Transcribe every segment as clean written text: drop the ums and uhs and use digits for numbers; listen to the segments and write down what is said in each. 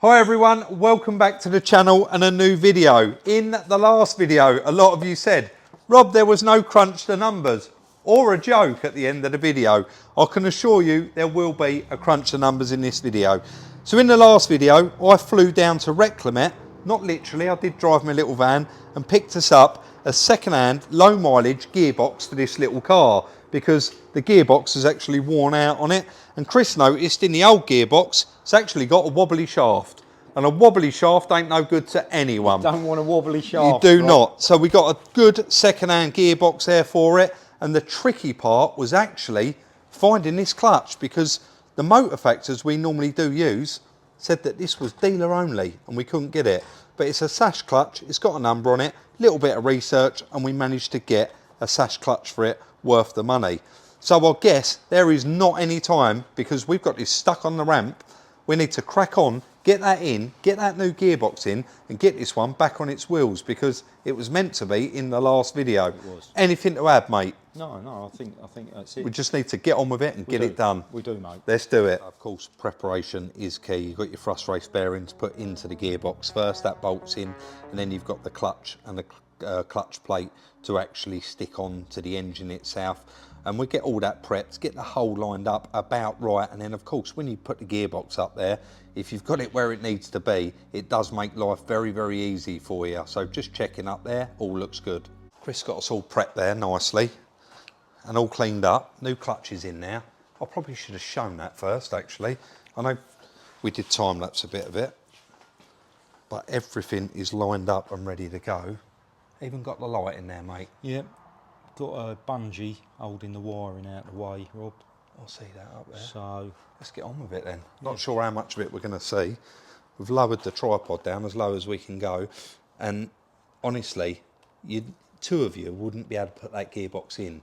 Hi everyone, welcome back to the channel and a new video. In the last video, a lot of you said, Rob, there was no crunch the numbers or a joke at the end of the video. I can assure you there will be a crunch the numbers in this video. So in the last video, I flew down to Reclamet, not literally, I did drive my little van and picked us up a second-hand, low mileage gearbox for this little car because the gearbox is actually worn out on it. And Chris noticed in the old gearbox, it's actually got a wobbly shaft. And a wobbly shaft ain't no good to anyone. You don't want a wobbly shaft. You do not. So we got a good second-hand gearbox there for it. And the tricky part was actually finding this clutch because the motor factors we normally do use said that this was dealer only and we couldn't get it. But it's a sash clutch, it's got a number on it, little bit of research, and we managed to get a sash clutch for it worth the money. So I guess there is not any time because we've got this stuck on the ramp. We need to crack on, get that in, get that new gearbox in and get this one back on its wheels because it was meant to be in the last video. It was. Anything to add, mate? No, I think that's it. We just need to get on with it and get it done. We do, mate. Let's do it. Of course, preparation is key. You've got your thrust race bearings put into the gearbox first, that bolts in, and then you've got the clutch and the clutch plate to actually stick on to the engine itself. And we get all that prepped, get the hole lined up about right, and then of course when you put the gearbox up there, if you've got it where it needs to be, it does make life very, very easy for you. So just checking up there, all looks good. Chris got us all prepped there nicely and all cleaned up. New clutch is in now. I probably should have shown that first actually. I know we did time lapse a bit of it, but everything is lined up and ready to go. Even got the light in there, mate. Yep. Got a bungee holding the wiring out of the way, Rob. I'll see that up there. So let's get on with it then. Not sure how much of it we're going to see. We've lowered the tripod down as low as we can go, and honestly, two of you wouldn't be able to put that gearbox in.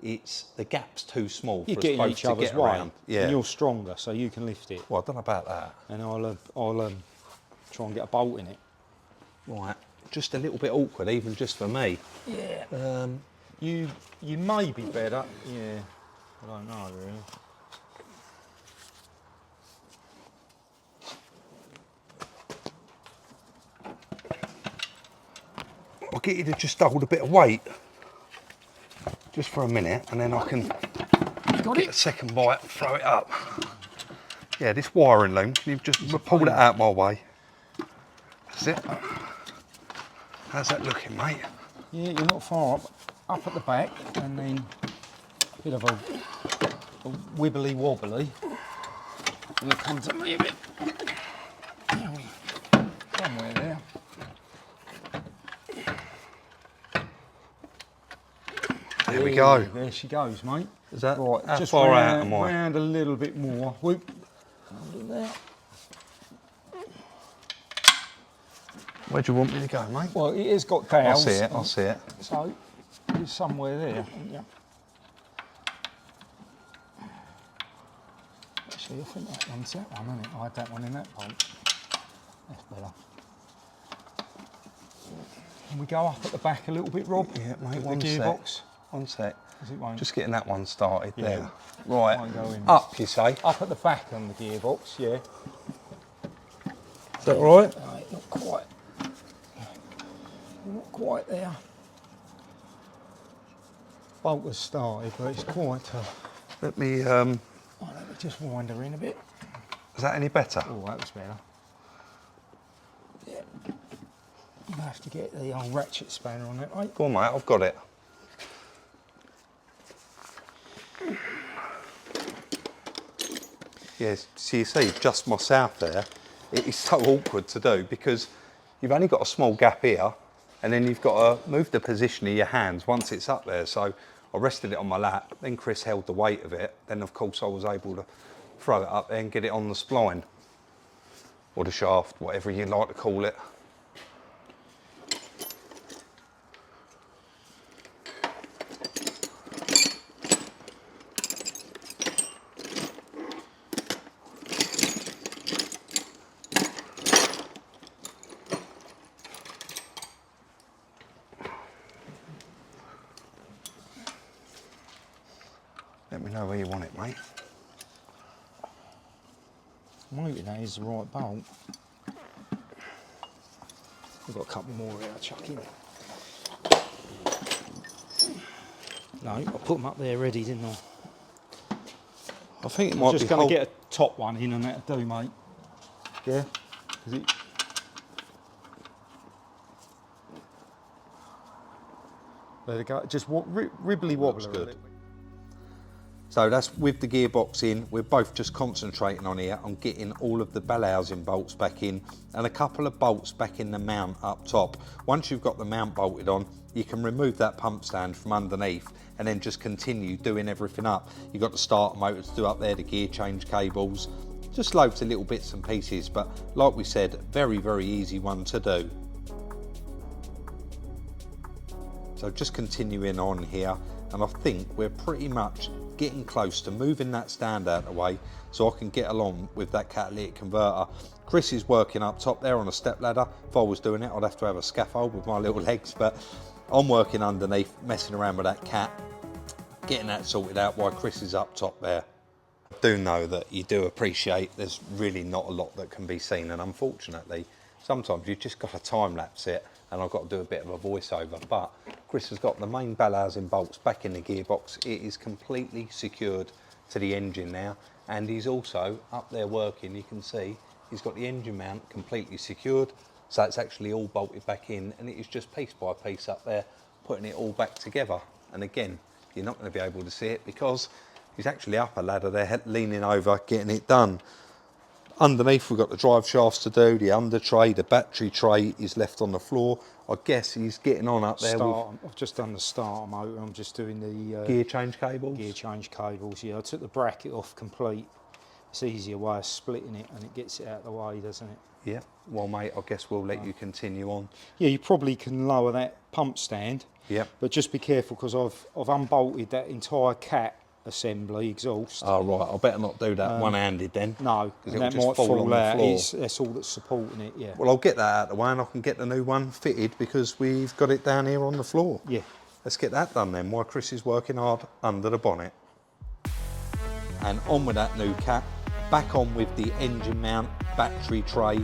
The gap's too small for us both to get around. Yeah, and you're stronger, so you can lift it. Well, I don't know about that. And I'll try and get a bolt in it. Right, just a little bit awkward, even just for me. Yeah. You may be better. Yeah. I don't know really. I'll get you to just hold a bit of weight, just for a minute, and then I can get a second bite and throw it up. Yeah, this wiring loom, can you just pull that out my way? That's it. How's that looking, mate? Yeah, you're not far up at the back, and then a bit of a wibbly wobbly. And it comes at me a bit. Somewhere there. There we go. There she goes, mate. Is that right? how Just far round, out am I? round a little bit more. Whoop. Under there. Where do you want me to go, mate? Well, it has got dowels. I'll see it. I'll see it. So it's somewhere there. Yeah. Actually, I think that one's that one, isn't it? I had that one in that bolt. That's better. Can we go up at the back a little bit, Rob? Yeah, mate. The gearbox. One sec. Because it won't. Just getting that one started there. Won't Right. go in. Up, you say? Up at the back on the gearbox, yeah. Is that all right? Right, not quite. Not quite there. Bolt has started, but it's quite tough. Let me. Oh, let me just wind her in a bit. Is that any better? Oh, that was better. Yeah. I'll have to get the old ratchet spanner on that, right? Go on, mate. I've got it. Yes. So you see, just myself there. It is so awkward to do because you've only got a small gap here, and then you've got to move the position of your hands once it's up there. So I rested it on my lap, then Chris held the weight of it, then of course I was able to throw it up there and get it on the spline, or the shaft, whatever you like to call it. Let me know where you want it, mate. I'm hoping that is the right bolt. We've got a couple more here, I'll chuck in. No, I put them up there ready, didn't I? I think it I'm might just be going to get a top one in and that'll do, mate. Yeah? Is it? There we go. Just ribbly wobbler. Looks good. So that's with the gearbox in. We're both just concentrating on here on getting all of the bell housing bolts back in and a couple of bolts back in the mount up top. Once you've got the mount bolted on, you can remove that pump stand from underneath and then just continue doing everything up. You've got the starter motor to do up there, the gear change cables, just loads of little bits and pieces, but like we said, very, very easy one to do. So just continuing on here, and I think we're pretty much getting close to moving that stand out of the way so I can get along with that catalytic converter. Chris is working up top there on a step ladder. If I was doing it, I'd have to have a scaffold with my little legs, but I'm working underneath, messing around with that cat, getting that sorted out while Chris is up top there. I do know that you do appreciate there's really not a lot that can be seen, and unfortunately, sometimes you've just got to time lapse it, and I've got to do a bit of a voiceover, but Chris has got the main bell housing bolts back in the gearbox. It is completely secured to the engine now, and he's also up there working. You can see he's got the engine mount completely secured, so it's actually all bolted back in, and it is just piece by piece up there, putting it all back together. And again, you're not going to be able to see it because he's actually up a ladder there, leaning over, getting it done. Underneath we've got the drive shafts to do, the under tray, the battery tray is left on the floor. I guess he's getting on up there. I've just done the starter motor, I'm just doing the gear change cables. Gear change cables, yeah. I took the bracket off complete. It's an easier way of splitting it and it gets it out of the way, doesn't it? Yeah, well mate, I guess we'll let you continue on. Yeah, you probably can lower that pump stand. Yeah. But just be careful because I've unbolted that entire cat assembly exhaust. Oh right, I better not do that one-handed then. No, because that might fall out. That's all that's supporting it, yeah. Well, I'll get that out of the way and I can get the new one fitted because we've got it down here on the floor. Yeah. Let's get that done then while Chris is working hard under the bonnet. And on with that new cat, back on with the engine mount, battery tray,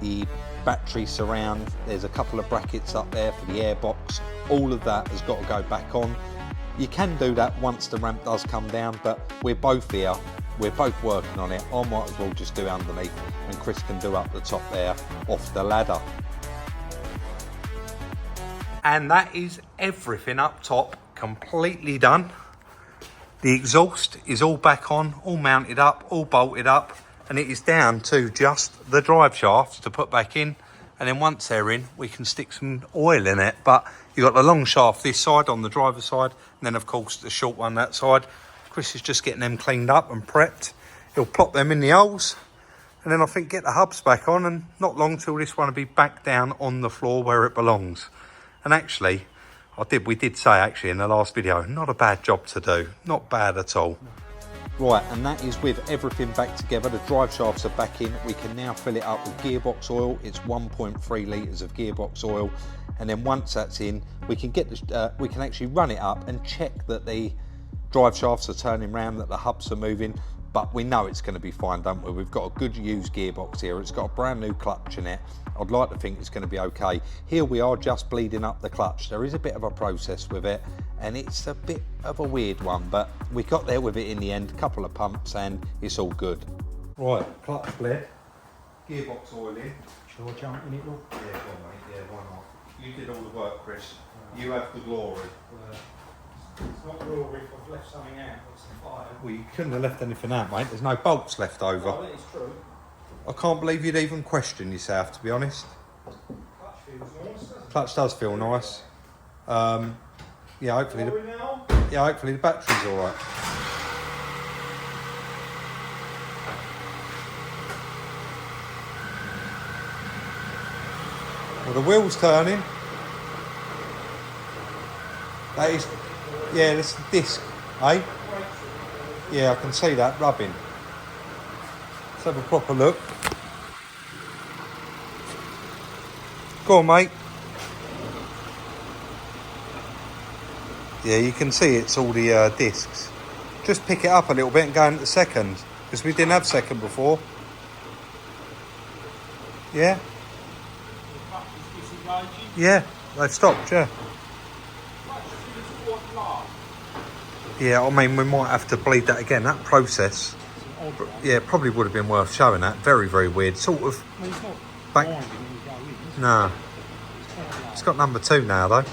the battery surround. There's a couple of brackets up there for the airbox. All of that has got to go back on. You can do that once the ramp does come down, but we're both here, we're both working on it. I might as well just do it underneath and Chris can do up the top there off the ladder. And that is everything up top completely done. The exhaust is all back on, all mounted up, all bolted up, and it is down to just the drive shafts to put back in. And then once they're in, we can stick some oil in it. But you've got the long shaft this side on the driver's side, and then of course the short one that side. Chris is just getting them cleaned up and prepped. He'll plop them in the holes, and then I think get the hubs back on, and not long till this one will be back down on the floor where it belongs. And actually, we did say actually in the last video, not a bad job to do, not bad at all. Right, and that is with everything back together. The drive shafts are back in. We can now fill it up with gearbox oil. It's 1.3 litres of gearbox oil, and then once that's in, we can we can actually run it up and check that the drive shafts are turning round, that the hubs are moving. But we know it's going to be fine, don't we? We've got a good used gearbox here. It's got a brand new clutch in it. I'd like to think it's going to be okay. Here we are just bleeding up the clutch. There is a bit of a process with it, and it's a bit of a weird one, but we got there with it in the end. A couple of pumps and it's all good. Right, clutch bled, gearbox oil in. Shall I jump in it, look? Yeah, go on mate, yeah, why not? You did all the work, Chris. You have the glory. It's not real if I've left something out, it's a fire. Well, you couldn't have left anything out, mate. There's no bolts left over. Oh, that is true. I can't believe you'd even question yourself, to be honest. Clutch feels nice, doesn't it? Clutch does feel nice. Yeah, hopefully the battery's all right. Well, the wheel's turning. That is, yeah, that's the disc, eh? Yeah, I can see that rubbing. Let's have a proper look. Go on, mate. Yeah, you can see it's all the discs. Just pick it up a little bit and go into second, because we didn't have second before. Yeah? The clutch is Yeah, they've stopped, yeah. Yeah, I mean, we might have to bleed that again. That process, yeah, probably would have been worth showing that. Very, very weird. Sort of. Back. No. It's got number 2 now, though.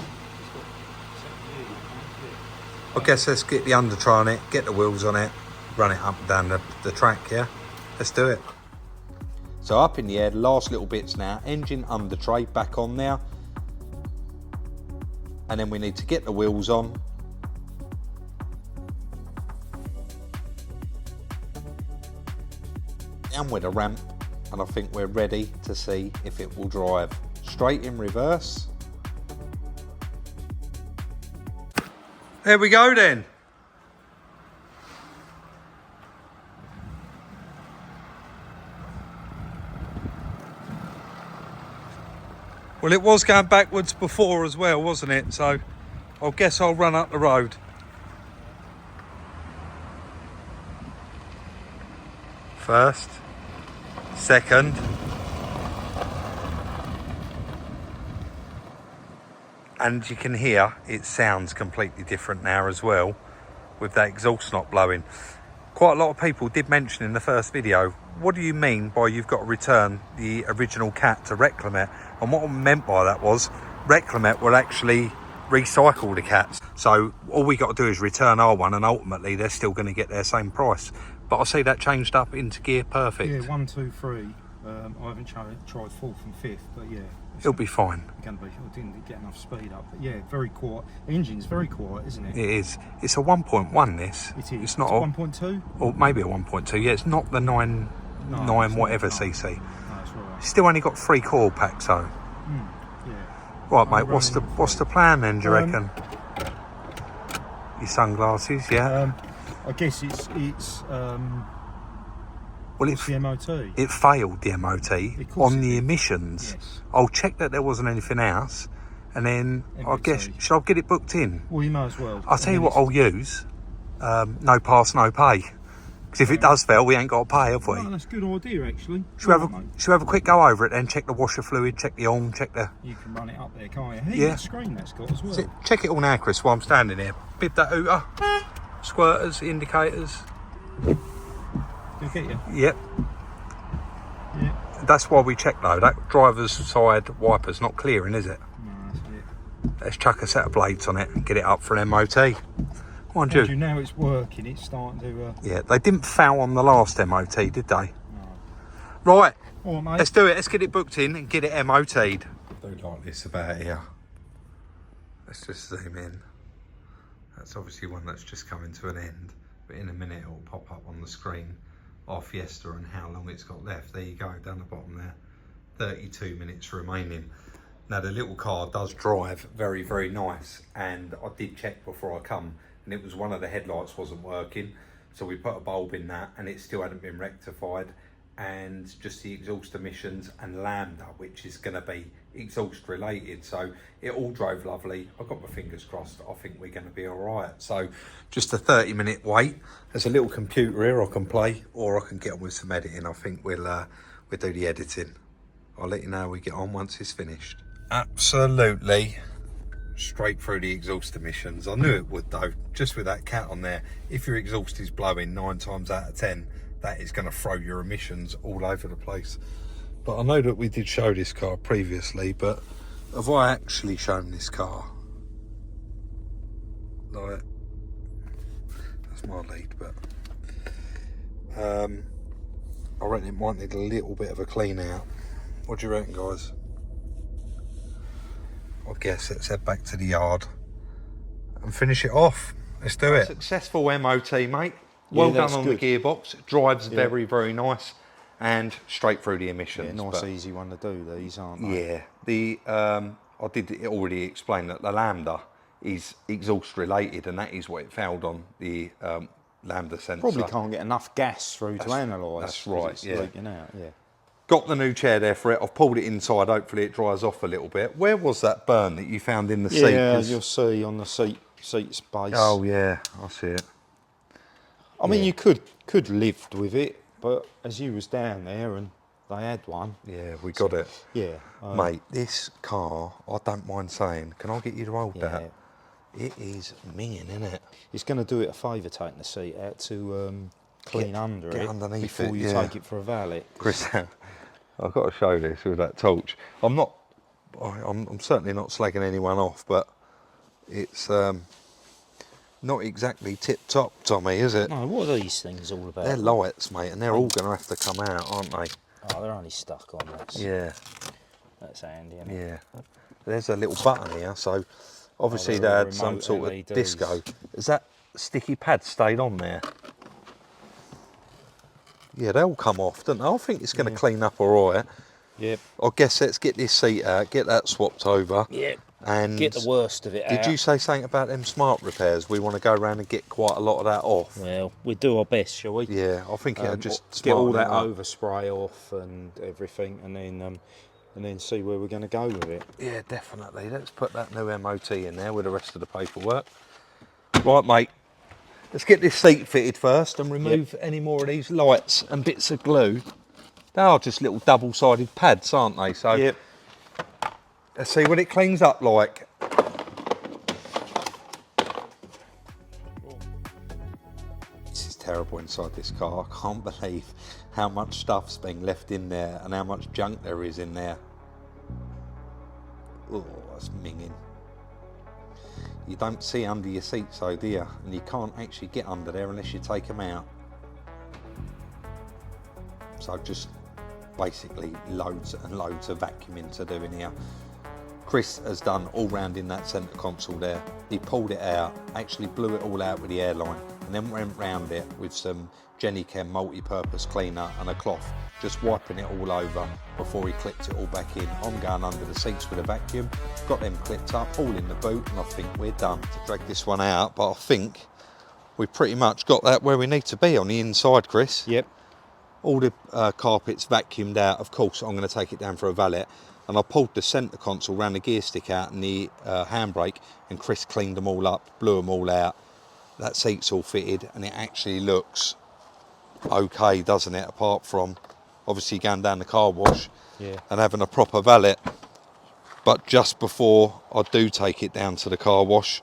I guess let's get the undertray on it, get the wheels on it, run it up and down the track, yeah? Let's do it. So up in the air, the last little bits now, engine under tray back on now. And then we need to get the wheels on. And with a ramp, and I think we're ready to see if it will drive. Straight in reverse. There we go then. Well, it was going backwards before as well, wasn't it? So I guess I'll run up the road. First, second. And you can hear it sounds completely different now as well with that exhaust not blowing. Quite a lot of people did mention in the first video, what do you mean by you've got to return the original Cat to Reclamet? And what I meant by that was Reclamet will actually recycle the Cats. So all we got to do is return our one and ultimately they're still going to get their same price. But I see that changed up into Gear Perfect. Yeah, 1, 2, 3. I haven't tried 4th and 5th, but yeah. It'll be fine. Going to be. I didn't get enough speed up, but yeah, very quiet. The engine's very quiet, isn't it? It is. It's a 1.1 this. It is. It's not a a 1.2? Or maybe a 1.2. Yeah, it's not the 9 whatever cc. No, that's right. Still only got 3 coil packs though. Yeah. Right, mate. What's the plan then? Do you reckon? Your sunglasses, yeah. I guess it's Well, the MOT. It failed the MOT on the emissions. Yes. I'll check that there wasn't anything else, and then I guess should I get it booked in? Well, you may as well. I'll tell you what I'll use. No pass, no pay. Because if it does fail, we ain't got to pay, have we? Oh, that's a good idea, actually. Should we have a quick go over it then? Check the washer fluid, check the arm, check the... You can run it up there, can't you? Hey, that screen that's got as well. Check it all now, Chris, while I'm standing here. Bib that hooter. Squirters, indicators. Did I get you? Yep. Yeah. That's why we check though. That driver's side wiper's not clearing, is it? No, that's it. Let's chuck a set of blades on it and get it up for an MOT. Mind you. Now it's working, it's starting to... Yeah, they didn't foul on the last MOT, did they? No. Right, All right, mate. let's do it. Let's get it booked in and get it MOT'd. I don't like this about here. Let's just zoom in. That's obviously one that's just coming to an end. But in a minute it will pop up on the screen our Fiesta and how long it's got left. There you go, down the bottom there. 32 minutes remaining. Now the little car does drive very, very nice. And I did check before I come. And it was one of the headlights wasn't working, so we put a bulb in that and it still hadn't been rectified, and just the exhaust emissions and lambda, which is going to be exhaust related. So it all drove lovely. I've got my fingers crossed. I think we're going to be all right. So just a 30-minute wait. There's a little computer here I can play, or I can get on with some editing. I think we'll do the editing. I'll let you know how we get on once it's finished. Absolutely straight through the exhaust emissions. I knew it would though, just with that Cat on there. If your exhaust is blowing 9 times out of 10, that is going to throw your emissions all over the place. But I know that we did show this car previously, but have I actually shown this car? Like, that's my lead, but I reckon it might need a little bit of a clean out. What do you reckon, guys? I guess let's head back to the yard and finish it off. Let's do it. Successful MOT, mate. Well done on the gearbox. It drives very, very nice and straight through the emissions. Yeah, nice, easy one to do these, aren't they? Yeah. I did already explain that the lambda is exhaust related, and that is what it failed on, the lambda sensor. Probably can't get enough gas through to analyse. That's right, it's leaking out, yeah. Got the new chair there for it. I've pulled it inside. Hopefully it dries off a little bit. Where was that burn that you found in the seat? Yeah, you'll see on the seat space. Oh yeah, I see it. I mean, you could lived with it, but as you was down there and they had one. Yeah, we got it. Yeah. Mate, this car, I don't mind saying, can I get you to hold Yeah. that? It is minging, isn't it? It's going to do it a favour taking the seat out to clean under get it underneath before it, you yeah. take it for a valet. Chris, I've got to show this with that torch. I'm certainly not slagging anyone off, but it's not exactly tip-top, Tommy, is it? No, what are these things all about? They're lights, mate, and they're all going to have to come out, aren't they? Oh, they're only stuck on this. Yeah. That's handy, isn't it? Yeah. There's a little button here, so obviously they they're had some remote sort of LEDs. disco. Has that sticky pad stayed on there? Yeah, they'll come off, don't they? I think it's going to clean up all right. Yep. I guess let's get this seat out, get that swapped over. Yep. And Get the worst of it out. did you say something about them smart repairs? We want to go around and get quite a lot of that off. Well, we'll do our best, shall we? Yeah, I think it'll just get all that smarten overspray off and everything, and then see where we're going to go with it. Yeah, definitely. Let's put that new MOT in there with the rest of the paperwork. Right, mate. Let's get this seat fitted first and remove any more of these lights and bits of glue. They are just little double-sided pads, aren't they? So Yep. let's see what it cleans up like. This is terrible inside this car. I can't believe how much stuff's been left in there and how much junk there is in there. Oh, that's minging. You don't see under your seats though, do you? And you can't actually get under there unless you take them out. So just basically loads and loads of vacuuming to do in here. Chris has done all round in that centre console there. He pulled it out, actually blew it all out with the airline, and then went round it with some Genichem multi-purpose cleaner and a cloth, just wiping it all over before he clipped it all back in. I'm going under the seats with a vacuum, got them clipped up, all in the boot, and I think we're done to drag this one out, but I think we've pretty much got that where we need to be on the inside, Chris. Yep. All the carpets vacuumed out. Of course, I'm going to take it down for a valet. And I pulled the centre console, ran the gear stick out and the handbrake, and Chris cleaned them all up, blew them all out. That seat's all fitted, and it actually looks okay, doesn't it? Apart from obviously going down the car wash and having a proper valet. But just before I do take it down to the car wash,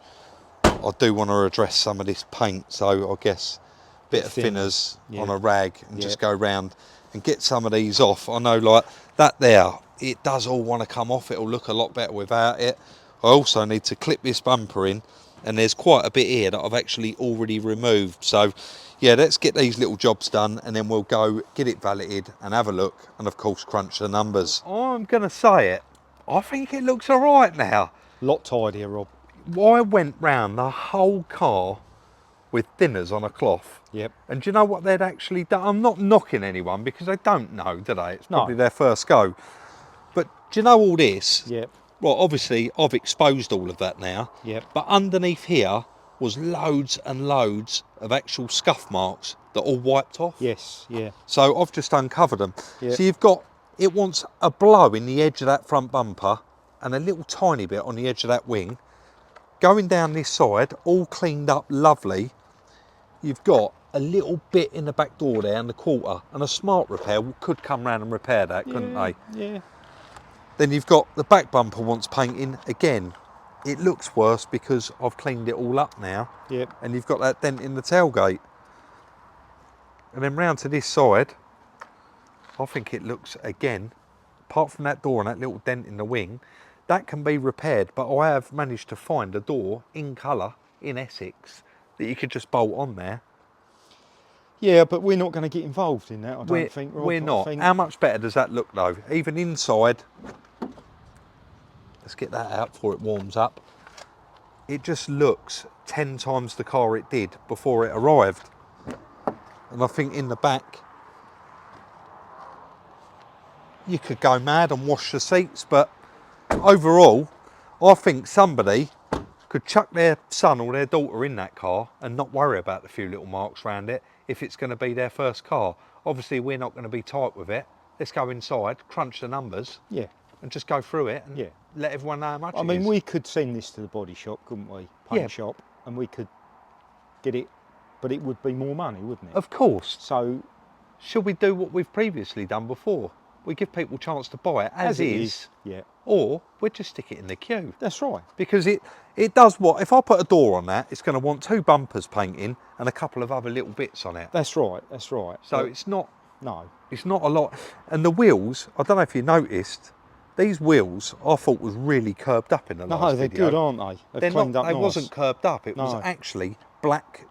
I do want to address some of this paint. So I guess a bit of thinners on a rag and just go round and get some of these off. I know, like that there, it does all want to come off. It'll look a lot better without it. I also need to clip this bumper in, and there's quite a bit here that I've actually already removed. So yeah, let's get these little jobs done, and then we'll go get it valeted and have a look, and of course crunch the numbers. I'm gonna say it, I think it looks all right now. Lot tidier, Rob. I went round the whole car with thinners on a cloth. Yep. And do you know what they'd actually done? I'm not knocking anyone because they don't know, do they? It's probably their first go. But do you know all this? Yep. Well, obviously I've exposed all of that now. Yep. But underneath here was loads and loads of actual scuff marks that all wiped off. Yes, yeah. So I've just uncovered them. Yep. So you've got, it wants a blow in the edge of that front bumper and a little tiny bit on the edge of that wing. Going down this side, all cleaned up lovely. You've got a little bit in the back door there and the quarter, and a smart repair could come round and repair that, couldn't they? Yeah. Then you've got the back bumper wants painting again. It looks worse because I've cleaned it all up now. Yep. And you've got that dent in the tailgate. And then round to this side, I think it looks again, apart from that door and that little dent in the wing, that can be repaired. But I have managed to find a door in colour in Essex that you could just bolt on there. Yeah, but we're not going to get involved in that, I don't think, Rob. We're not. I think... How much better does that look though? Even inside, let's get that out before it warms up. It just looks 10 times the car it did before it arrived. And I think in the back, you could go mad and wash the seats, but overall, I think somebody could chuck their son or their daughter in that car and not worry about the few little marks around it if it's going to be their first car. Obviously, we're not going to be tight with it. Let's go inside, crunch the numbers, and just go through it and let everyone know how much I mean, we could send this to the body shop, couldn't we? Paint shop, and we could get it, but it would be more money, wouldn't it? Of course. So, should we do what we've previously done before? we give people a chance to buy it as is, yeah. or we just stick it in the queue. That's right. Because it does what? If I put a door on that, it's going to want 2 bumpers painting and a couple of other little bits on it. That's right, that's right. So But it's not, no. it's not a lot. And the wheels, I don't know if you noticed, these wheels I thought was really curbed up in the last No, they're video. good, aren't they? They've cleaned up They nice. wasn't curbed up. It was No. actually black,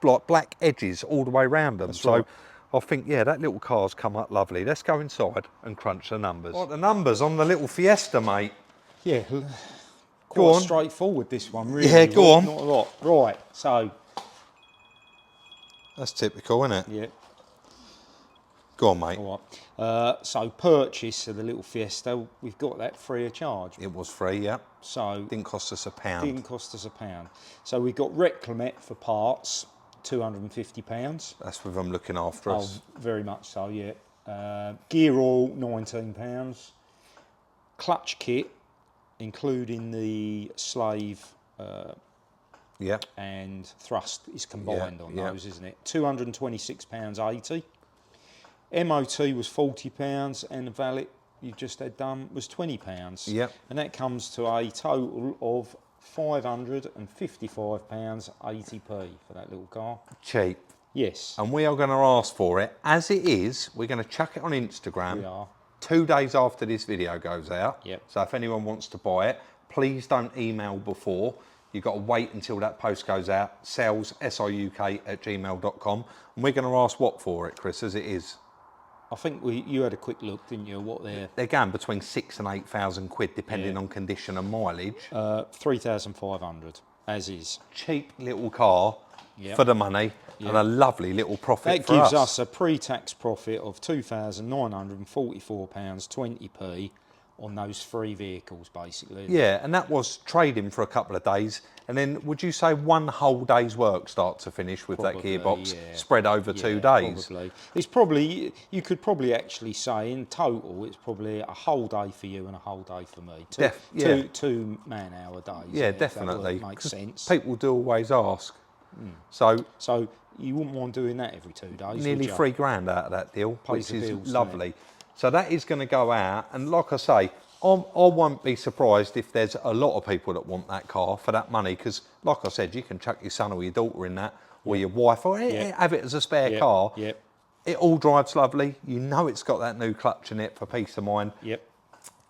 like black edges all the way around them. That's So right. I think, yeah, that little car's come up lovely. Let's go inside and crunch the numbers. What are the numbers on the little Fiesta, mate? Yeah, Go quite on. straightforward this one, really. Yeah, go on. Not a lot. Right, so, That's typical, isn't it? yeah, Go on, mate. all right. So purchase of the little Fiesta, we've got that free of charge. It was free, yeah. So Didn't cost us £1. didn't cost us £1. So we got Reclamet for parts, £250. That's with them looking after us. Oh, very much so, yeah. Gear oil, £19. Clutch kit, including the slave Yeah. and thrust is combined on yeah. those, isn't it? £226.80. MOT was £40 and the valet you just had done was £20. Yep. And that comes to a total of £555.80p for that little car. Cheap. Yes, And we are going to ask for it. As it is, we're going to chuck it on Instagram. we are. 2 days after this video goes out. Yep. So if anyone wants to buy it, please don't email before. You've got to wait until that post goes out. Sales, siuk@gmail.com. And we're going to ask what for it, Chris, as it is. I think you had a quick look, didn't you, what They're going between 6,000 and 8,000 quid, depending Yeah. on condition and mileage. 3,500 as is. Cheap little car Yep. for the money and a lovely little profit That for gives us. us a pre-tax profit of £2,944.20p on those 3 vehicles, basically. Yeah, and that was trading for a couple of days. And then would you say 1 whole day's work start to finish with Probably, that gearbox yeah. spread over 2 days? Probably. It's probably, you could probably actually say in total, it's probably a whole day for you and a whole day for me. Two man-hour days. Yeah, if that definitely. makes 'Cause sense. people do always ask. So So you wouldn't mind doing that every 2 days, nearly would you? £3,000 out of that deal, Pays which the is bills, lovely. So that is going to go out, and like I say, I won't be surprised if there's a lot of people that want that car for that money, because like I said, you can chuck your son or your daughter in that, or your wife, or have it as a spare car. Yep. It all drives lovely. You know it's got that new clutch in it for peace of mind. Yep.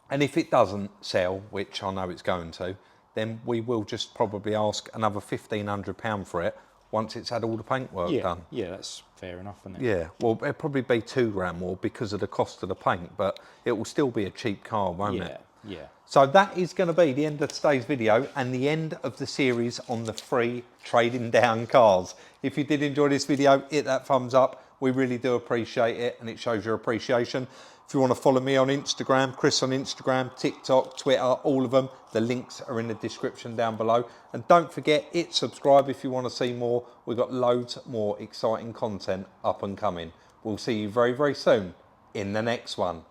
And if it doesn't sell, which I know it's going to, then we will just probably ask another £1,500 for it once it's had all the paintwork Yeah. done. Yeah, that's fair enough, isn't it? Yeah, well, it'll probably be £2,000 more because of the cost of the paint, but it will still be a cheap car, won't it? Yeah. So that is going to be the end of today's video and the end of the series on the free trading down cars. If you did enjoy this video, hit that thumbs up. We really do appreciate it, and it shows your appreciation. If you want to follow me on Instagram, Chris on Instagram, TikTok, Twitter, all of them, the links are in the description down below. And don't forget, hit subscribe if you want to see more. We've got loads more exciting content up and coming. We'll see you very, very soon in the next one.